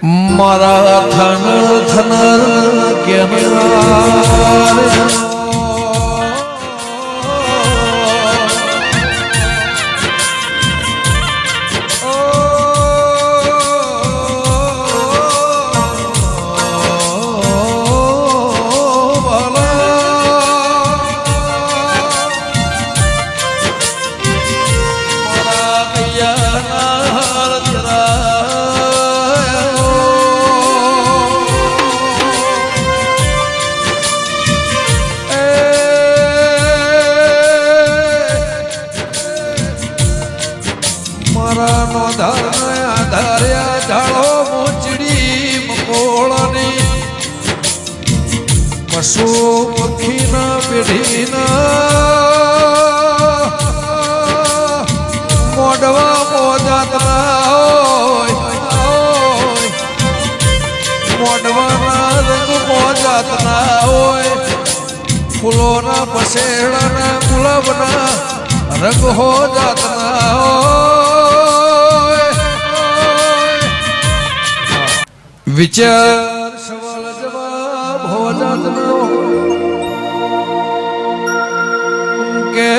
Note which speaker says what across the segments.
Speaker 1: મારા ધન ધન કેનારે પશુ પક્ષીના પેઢીના મોઢવા મોજાતના હોય મોઢવાના રંગ મોજાતના હોય ફૂલોના પસેડાના ગુલાબના રંગ હો જાતના હોય વિચાર સવાલ જવાબ હો જાતનો કે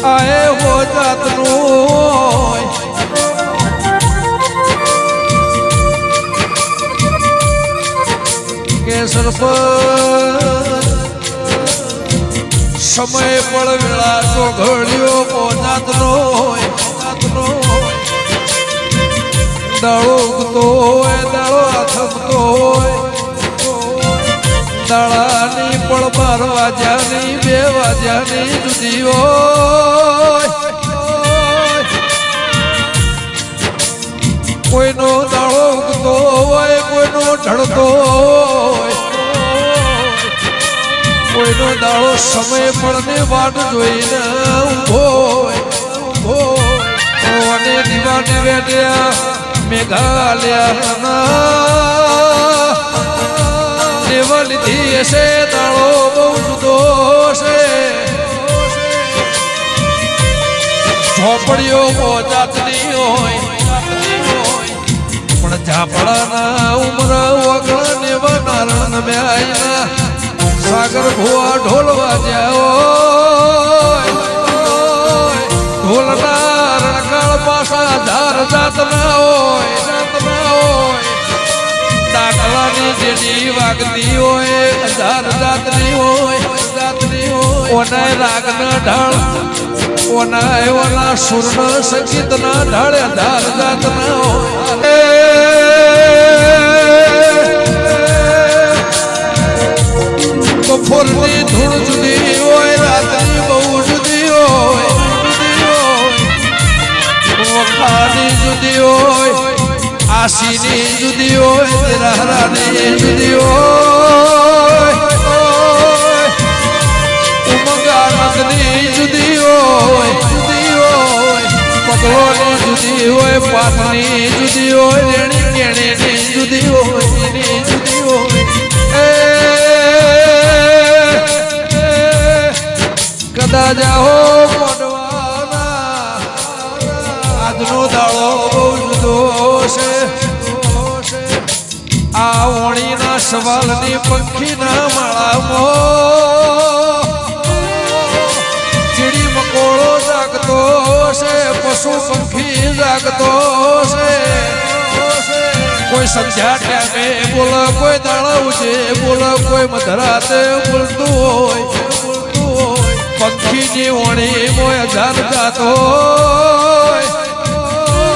Speaker 1: આએ હો જાતનું કે સરપંચ સમય પણ વેળા તો ઘડ્યો પોતાનો દાળો ઉગતો હોય દાળો આથમતો હોય દાળાની પણ 12 વાગ્યાની 2 વાગ્યાની જુદી હોય કોઈનો દાળો ઉગતો હોય કોઈનો ઢળતો હોય કોઈનો દાળો સમય પડને વાટ જોઈને ઊભો અને દીવાને વેટ્યા મેઘાલયા દેવા લીધી હશે દાળો બહુ જુદો છે ઝોપડીઓ જાતની હોય પણ ઝાપડાના ઉમર વગર નેવા નારણ બ્યાયના સાગર ભુવા ઢોલ વાજ્યા ઢોલના રણકાળ પાસા ધાર જાતના હોય ડાકલાની જેડી વાગતી હોય ધાર જાતની હોય ઓનાય રાગના ઢાળ ઓના સુરના સંગીતના ઢાળે ધાર જાતના હોય બપોરની ધૂળ જુદી હોય રાતની બહુ જુદી હોય વખાની જુદી હોય આશીની જુદી હોય તેરાની જુદી હોય ઉમંગાનંદની જુદી હોય પગલોની જુદી હોય પાટની જુદી હોય રેણી કેણીની જુદી હોય એની જુદી હોય કદાચ આવો મોડવાના આજનો દાડો બહુ જુદો છે આ ઓણીના સવાલની પંખીના માળામાં ચીડી મકોળો જાગતો છે પશુ પંખી જાગતો છે કોઈ સંધ્યા ટાઈમે બોલો કોઈ દાડા ઉજે બોલો કોઈ મધરાતે બોલતું હોય પંખીની ઓણી મોય જાન જાતો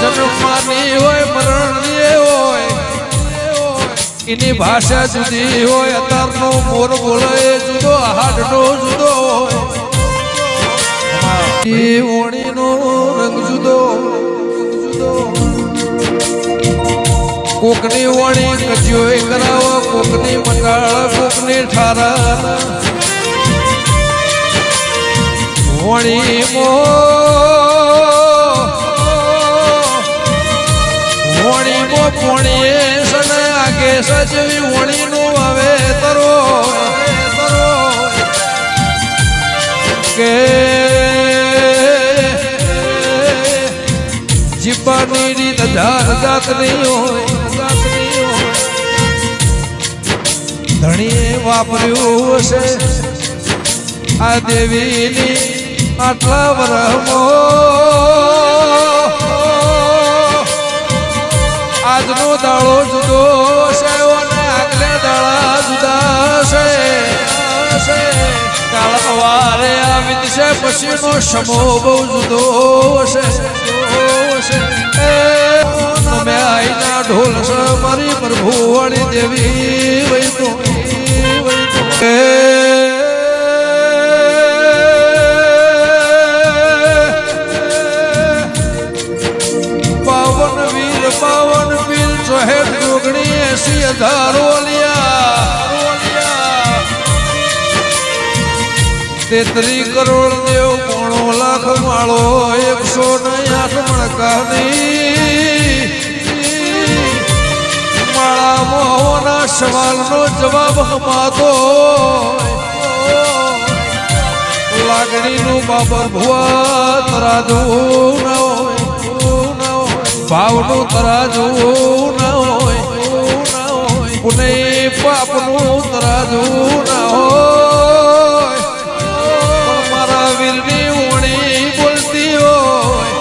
Speaker 1: જન્મવાની હોય મરણની હોય એની ભાષા જુદી હોય અત્યારનો મોર બોલે જુદો હાડનો જુદો હોય એ ઓણીનો રંગ જુદો કોકની ઓણી કજ્યોય કરાવો કોકની મંગાળ કોકની ઠારા વણી મો પોણીએ સને આગે સજવી વણીનું આવે તરો કે જીવવાની રીત હજાર જાતની હોય ધણીએ વાપર્યું હશે આ દેવીની આટલા વરહમાં આજનો દાડો જુદો છે અને આગલે દાડા જુદા છે કાળ સવારે આવી છે પછીનો સમો બહુ જુદો છે તમે આઈના ઢોલ છે મારી પ્રભુ વાળી દેવી વૈતો પાવન વીર ચોહેર જોગણી 80,000 ઓલિયા 33 કરોડ દેવ 9 લાખ માળો 108 મણકાની માળા મોહના સવાલનો જવાબ હમાતો લાગણીનું બાબર ભુવા તરાજુ ના હોય ભાવનું તરાજુ ના હોય પુને પાપનું તરાજુ ના હોય મારા વીરની ઉણી બોલતી હોય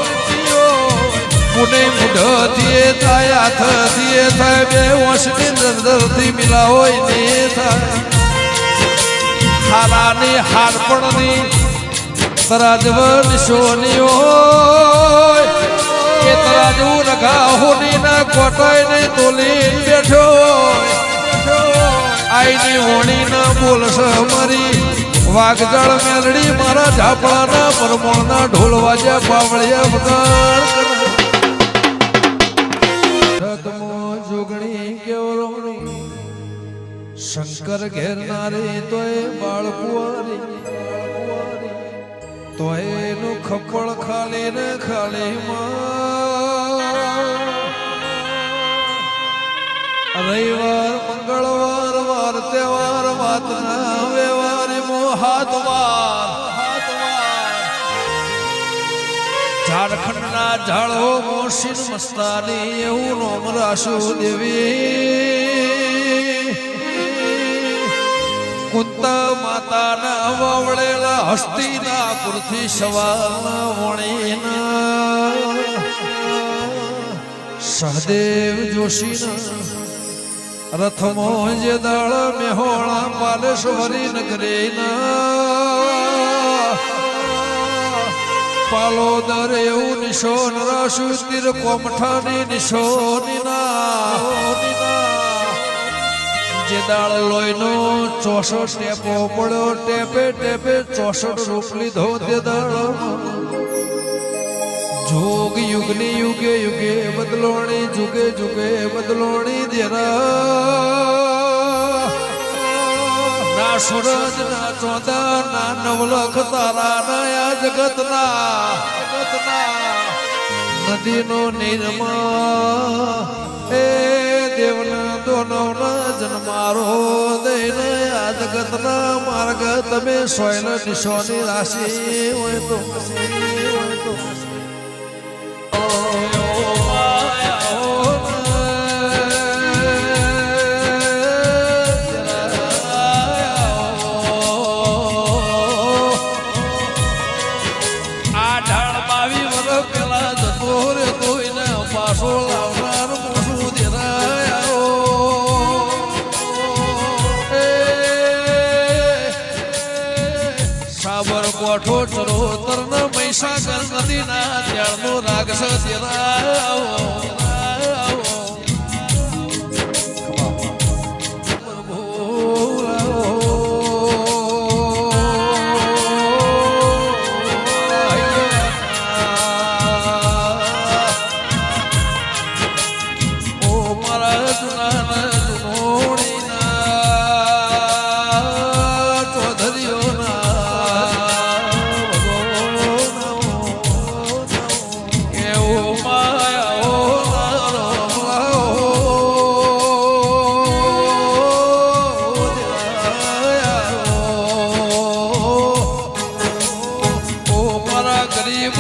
Speaker 1: પુને મુઢથી થાય હાથથી થાય બે વંશની નજરથી મિલા હોય ને થાય હારાની હારપણની તરાજવ નિશોની હોય કે તરાજુ રઘા હોની ના કોટાઈ ને તોલી બેઠો આઈની હોણી ના બોલસ મારી વાઘજાળ મેલડી મારા ઝાપડાના પરમોણના ઢોલ વાજ્યા પાવળિયા વગાડ જોગણી કેવરોણી શંકર ઘેરનારી તોય બાળકુવારી તોય એનું ખપળ ખાલી ને ખાલી રવિવાર મંગળવાર વાર તહેવાર વાત ના વ્યવહારી હાથવાર ઝારખંડના ઝાડો મોશીન મસ્તાની એવું નોમ રાશુ દેવી કુંતા માતાના વાવળેલા હસ્તીના પુરથી સવારના વણીના સહદેવ જોશીના રથમો જે દાળ મેહોળા પાલેશ્વરી નગરીના પાલોદર એવું નિશોન રાશુ તીર કોમઠાની નિશોનીના જે દાળ લોહીનો 64 ટેપો પડ્યો ટેપે ટેપે 64 રૂપ લીધો તે દાળ જોગ યુગની યુગે યુગે બદલોણી જુગે જુગે બદલોણી દેરા ના સૂરજ ના ચોદા ના નવલખ તારા ના જગતના નદીનો નિર્મા એ દેવના દોનવના જન્મારો દઈને આ જગતના માર્ગ તમે સોયલ નિશોની રાશિ હોય તો કોઠો ચરોતર ન મહીસાગર નદીના ત્યારનો રાક્ષસ ગરીબ